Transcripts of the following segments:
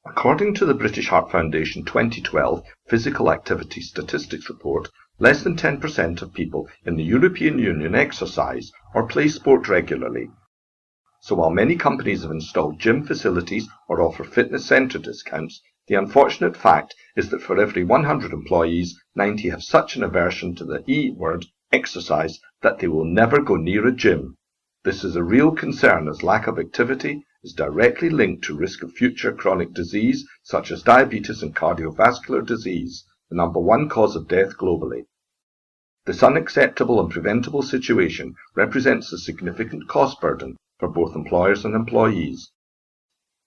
According to the British Heart Foundation 2012 Physical Activity Statistics Report, less than 10% of people in the European Union exercise or play sport regularly. So while many companies have installed gym facilities or offer fitness centre discounts, the unfortunate fact is that for every 100 employees, 90 have such an aversion to the E word, exercise, that they will never go near a gym. This is a real concern as lack of activity is directly linked to risk of future chronic disease such as diabetes and cardiovascular disease, the #1 cause of death globally. This unacceptable and preventable situation represents a significant cost burden for both employers and employees.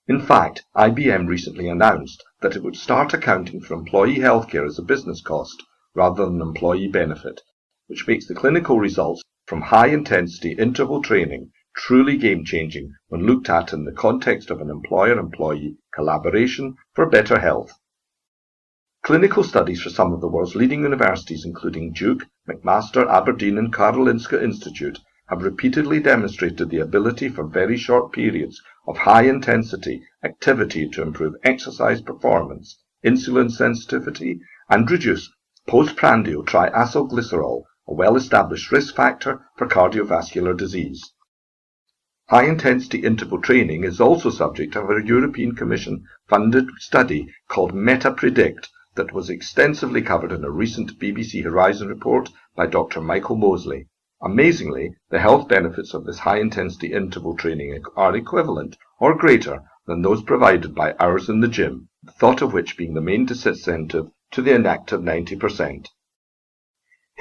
In fact, IBM recently announced that it would start accounting for employee healthcare as a business cost rather than an employee benefit, which makes the clinical results from high-intensity interval training truly game-changing when looked at in the context of an employer-employee collaboration for better health. Clinical studies for some of the world's leading universities, including Duke, McMaster, Aberdeen and Karolinska Institute, have repeatedly demonstrated the ability for very short periods of high-intensity activity to improve exercise performance, insulin sensitivity, and reduce postprandial triacylglycerol, a well-established risk factor for cardiovascular disease. High-intensity interval training is also subject of a European Commission-funded study called MetaPredict that was extensively covered in a recent BBC Horizon report by Dr. Michael Mosley. Amazingly, the health benefits of this high-intensity interval training are equivalent or greater than those provided by hours in the gym, the thought of which being the main disincentive to the inactive 90%.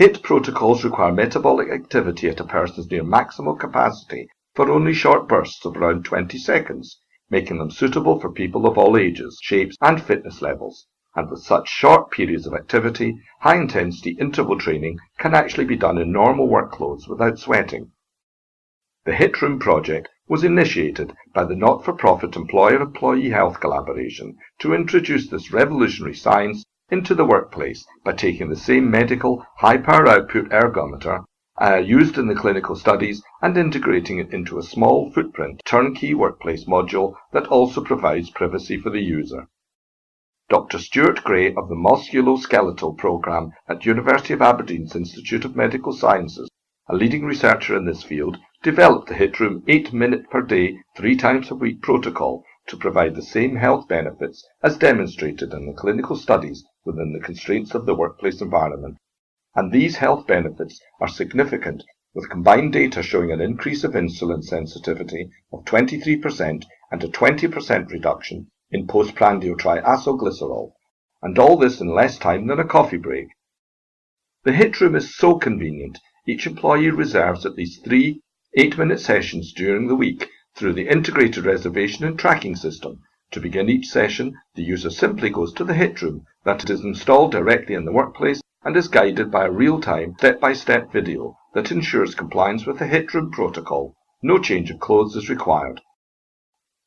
HIIT protocols require metabolic activity at a person's near maximal capacity for only short bursts of around 20 seconds, making them suitable for people of all ages, shapes and fitness levels. And with such short periods of activity, high-intensity interval training can actually be done in normal work clothes without sweating. The HIIT Room project was initiated by the not-for-profit employer-employee health collaboration to introduce this revolutionary science into the workplace by taking the same medical high-power output ergometer used in the clinical studies and integrating it into a small footprint turnkey workplace module that also provides privacy for the user. Dr. Stuart Gray of the Musculoskeletal Programme at University of Aberdeen's Institute of Medical Sciences, a leading researcher in this field, developed the HIIT Room 8-minute per day, 3 times a week protocol to provide the same health benefits as demonstrated in the clinical studies within the constraints of the workplace environment. And these health benefits are significant, with combined data showing an increase of insulin sensitivity of 23% and a 20% reduction in postprandial triacylglycerol, and all this in less time than a coffee break. The HIIT Room is so convenient, each employee reserves at least 3 8-minute sessions during the week through the integrated reservation and tracking system. To begin each session, the user simply goes to the HIIT Room that is installed directly in the workplace and is guided by a real-time, step-by-step video that ensures compliance with the HIIT Room protocol. No change of clothes is required.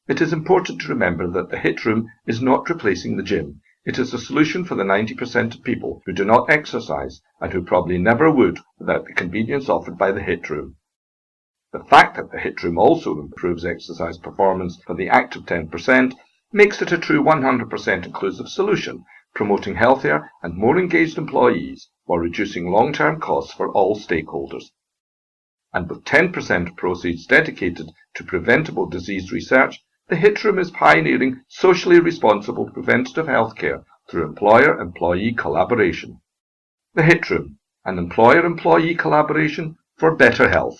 It is important to remember that the HIIT Room is not replacing the gym. It is a solution for the 90% of people who do not exercise and who probably never would without the convenience offered by the HIIT Room. The fact that the HIIT Room also improves exercise performance for the active 10% makes it a true 100% inclusive solution, promoting healthier and more engaged employees while reducing long-term costs for all stakeholders. And with 10% of proceeds dedicated to preventable disease research, the HIIT Room is pioneering socially responsible preventative healthcare through employer-employee collaboration. The HIIT Room, an employer-employee collaboration for better health.